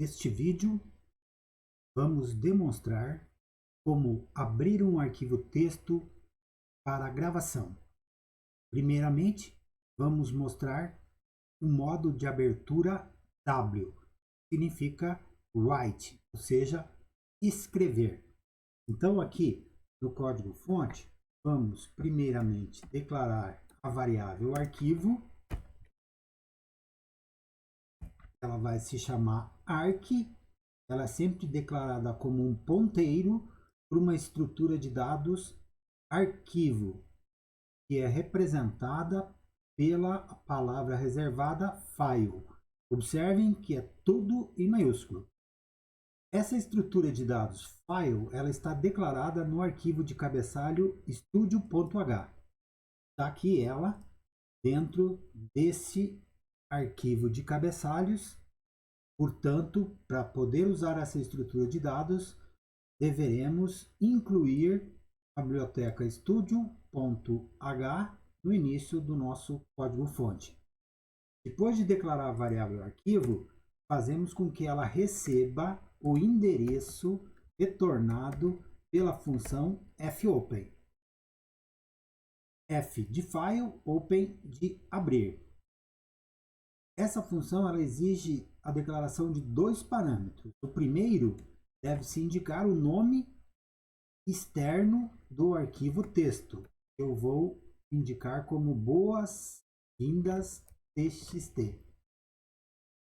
Neste vídeo, vamos demonstrar como abrir um arquivo texto para gravação. Primeiramente, vamos mostrar o modo de abertura W, que significa write, ou seja, escrever. Então aqui no código-fonte, vamos primeiramente declarar a variável arquivo. Ela vai se chamar arc. Ela é sempre declarada como um ponteiro para uma estrutura de dados arquivo, que é representada pela palavra reservada file. Observem que é tudo em maiúsculo. Essa estrutura de dados file, ela está declarada no arquivo de cabeçalho studio.h. Está aqui ela dentro desse arquivo de cabeçalhos. Portanto, para poder usar essa estrutura de dados, deveremos incluir a biblioteca studio.h no início do nosso código-fonte. Depois de declarar a variável arquivo, fazemos com que ela receba o endereço retornado pela função fopen. F de file, open de abrir. Essa função ela exige a declaração de dois parâmetros. O primeiro deve-se indicar o nome externo do arquivo texto. Eu vou indicar como boas-vindas txt.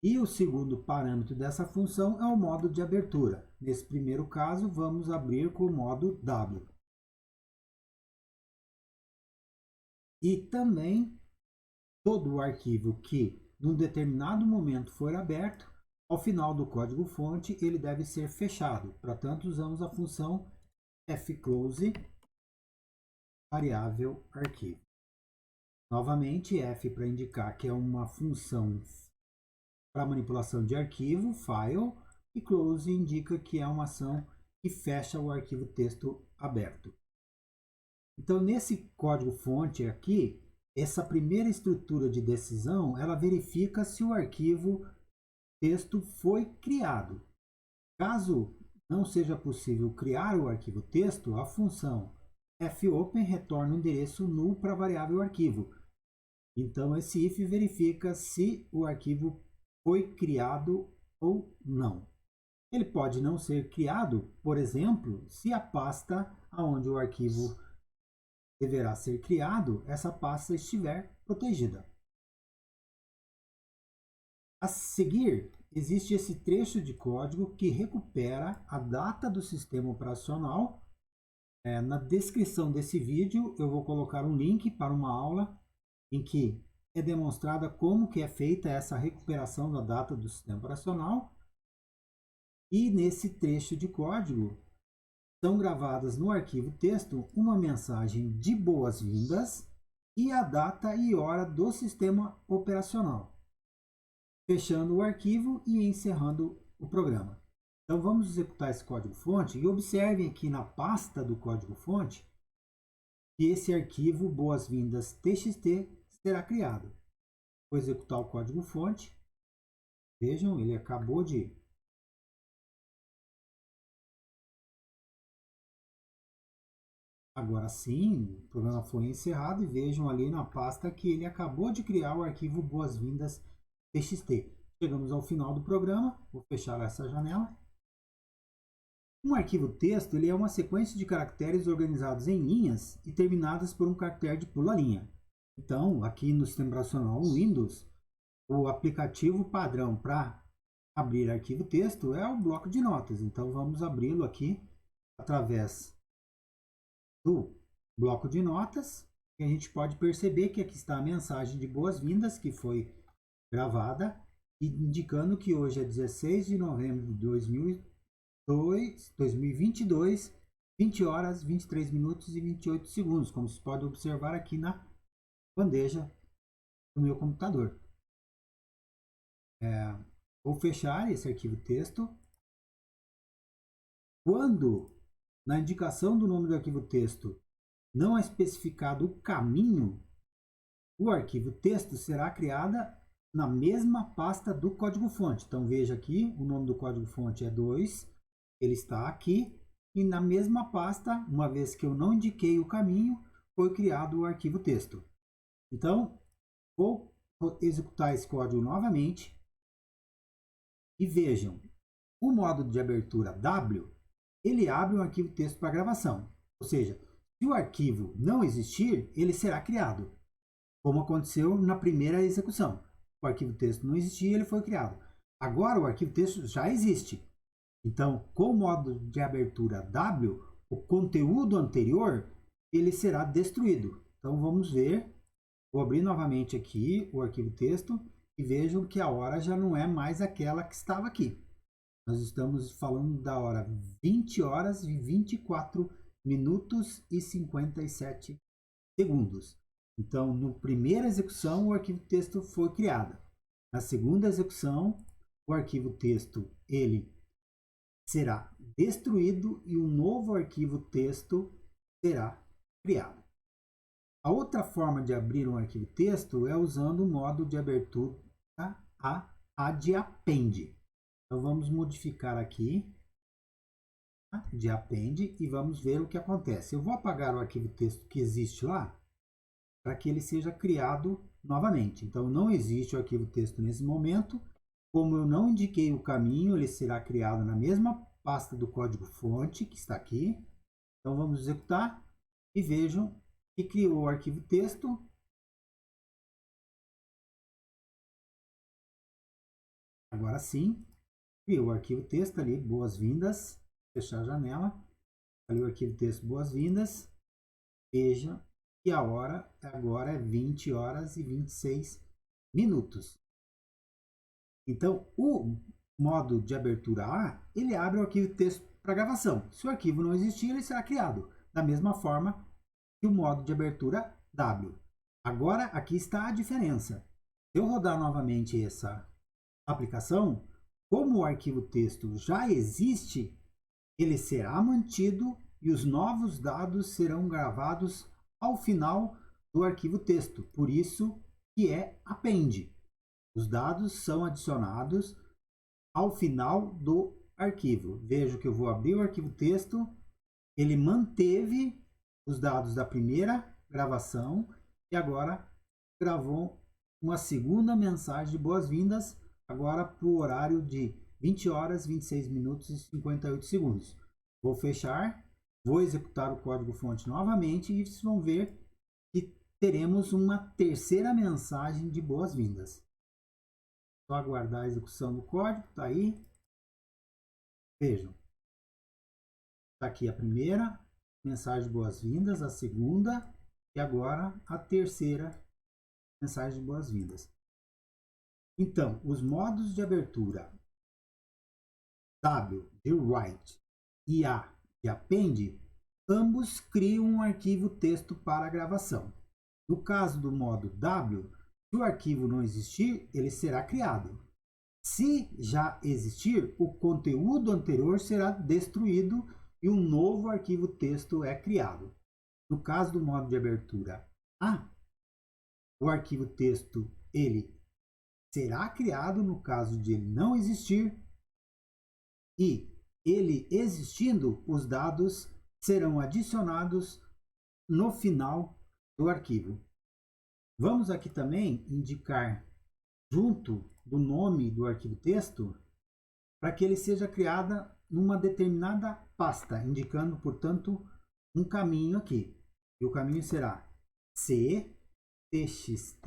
E o segundo parâmetro dessa função é o modo de abertura. Nesse primeiro caso, vamos abrir com o modo W. E também todo o arquivo que num determinado momento for aberto, ao final do código-fonte ele deve ser fechado. Portanto, usamos a função fclose variável arquivo. Novamente, F para indicar que é uma função para manipulação de arquivo, file, e close indica que é uma ação que fecha o arquivo texto aberto. Então, nesse código-fonte aqui, essa primeira estrutura de decisão, ela verifica se o arquivo texto foi criado. Caso não seja possível criar o arquivo texto, a função fopen retorna o endereço null para a variável arquivo. Então, esse if verifica se o arquivo foi criado ou não. Ele pode não ser criado, por exemplo, se a pasta onde o arquivo deverá ser criado, essa pasta estiver protegida. A seguir, existe esse trecho de código que recupera a data do sistema operacional. Na descrição desse vídeo, eu vou colocar um link para uma aula em que é demonstrada como que é feita essa recuperação da data do sistema operacional. E nesse trecho de código, são gravadas no arquivo texto uma mensagem de boas-vindas e a data e hora do sistema operacional, fechando o arquivo e encerrando o programa. Então vamos executar esse código-fonte e observem aqui na pasta do código-fonte que esse arquivo boas-vindas txt será criado. Vou executar o código-fonte. Vejam, ele acabou de Agora sim, o programa foi encerrado e vejam ali na pasta que ele acabou de criar o arquivo boas-vindas txt. Chegamos ao final do programa, vou fechar essa janela. Um arquivo texto ele é uma sequência de caracteres organizados em linhas e terminadas por um caractere de pula-linha. Então, aqui no sistema operacional Windows, o aplicativo padrão para abrir arquivo texto é o bloco de notas. Então, vamos abri-lo aqui através do bloco de notas, e a gente pode perceber que aqui está a mensagem de boas-vindas que foi gravada, indicando que hoje é 16 de novembro de 2022, 20 horas, 23 minutos e 28 segundos, como se pode observar aqui na bandeja do meu computador. Vou fechar esse arquivo texto. Quando na indicação do nome do arquivo texto não é especificado o caminho, o arquivo texto será criado na mesma pasta do código-fonte. Então veja aqui, o nome do código-fonte é 2, ele está aqui, e na mesma pasta, uma vez que eu não indiquei o caminho, foi criado o arquivo texto. Então, vou executar esse código novamente, e vejam, o modo de abertura W, ele abre um arquivo texto para gravação. Ou seja, se o arquivo não existir, ele será criado, como aconteceu na primeira execução. O arquivo texto não existia, ele foi criado. Agora o arquivo texto já existe. Então, com o modo de abertura W, o conteúdo anterior ele será destruído. Então vamos ver. Vou abrir novamente aqui o arquivo texto e vejam que a hora já não é mais aquela que estava aqui. Nós estamos falando da hora 20 horas e 24 minutos e 57 segundos. Então, na primeira execução, o arquivo texto foi criado. Na segunda execução, o arquivo texto ele será destruído e um novo arquivo texto será criado. A outra forma de abrir um arquivo texto é usando o modo de abertura A de append. Então vamos modificar aqui de append e vamos ver o que acontece. Eu vou apagar o arquivo texto que existe lá para que ele seja criado novamente. Então não existe o arquivo texto nesse momento. Como eu não indiquei o caminho, ele será criado na mesma pasta do código-fonte que está aqui. Então vamos executar e vejam que criou o arquivo texto. Agora sim, criou o arquivo texto ali, boas-vindas. Fechar a janela. Ali o arquivo texto, boas-vindas. Veja que a hora agora é 20 horas e 26 minutos. Então, o modo de abertura A, ele abre o arquivo texto para gravação. Se o arquivo não existir, ele será criado. Da mesma forma que o modo de abertura W. Agora, aqui está a diferença. Se eu rodar novamente essa aplicação, como o arquivo texto já existe, ele será mantido e os novos dados serão gravados ao final do arquivo texto. Por isso que é append. Os dados são adicionados ao final do arquivo. Vejo que eu vou abrir o arquivo texto, ele manteve os dados da primeira gravação e agora gravou uma segunda mensagem de boas-vindas, agora para o horário de 20 horas, 26 minutos e 58 segundos. Vou fechar, vou executar o código-fonte novamente e vocês vão ver que teremos uma terceira mensagem de boas-vindas. Só aguardar a execução do código, está aí. Vejam. Está aqui a primeira mensagem de boas-vindas, a segunda e agora a terceira mensagem de boas-vindas. Então, os modos de abertura W de write e A de append, ambos criam um arquivo texto para a gravação. No caso do modo W, se o arquivo não existir, ele será criado. Se já existir, o conteúdo anterior será destruído e um novo arquivo texto é criado. No caso do modo de abertura A, o arquivo texto ele será criado no caso de ele não existir e ele existindo, os dados serão adicionados no final do arquivo. Vamos aqui também indicar junto do nome do arquivo texto para que ele seja criado numa determinada pasta, indicando, portanto, um caminho aqui. E o caminho será c txt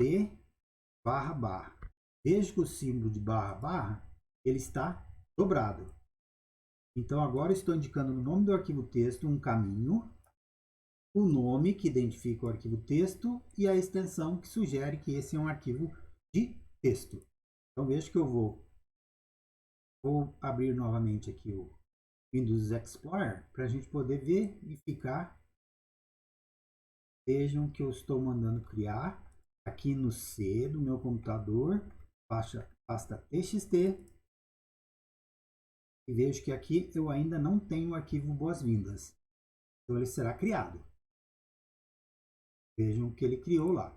//. Veja que o símbolo de // ele está dobrado. Então agora estou indicando no nome do arquivo texto um caminho, o nome que identifica o arquivo texto e a extensão que sugere que esse é um arquivo de texto. Então veja que eu vou abrir novamente aqui o Windows Explorer para a gente poder verificar. Vejam que eu estou mandando criar aqui no C do meu computador, pasta txt, e vejo que aqui eu ainda não tenho o arquivo boas-vindas. Então ele será criado. Vejam que ele criou lá.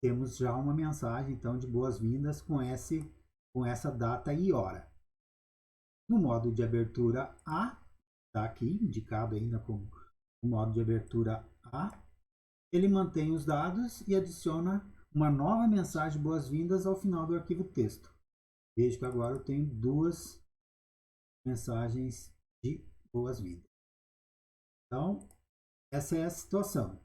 temos já uma mensagem então de boas-vindas com essa data e hora. No modo de abertura A, está aqui indicado ainda como o modo de abertura A, ele mantém os dados e adiciona uma nova mensagem de boas-vindas ao final do arquivo texto. Veja que agora eu tenho duas mensagens de boas-vindas. Então, essa é a situação.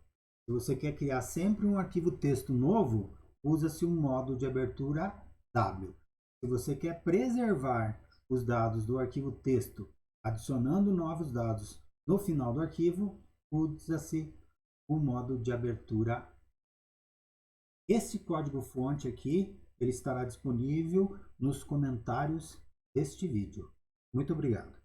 Se você quer criar sempre um arquivo texto novo, usa-se um modo de abertura W. Se você quer preservar os dados do arquivo texto, adicionando novos dados no final do arquivo, usa-se o modo de abertura. Esse código-fonte aqui, ele estará disponível nos comentários deste vídeo. Muito obrigado.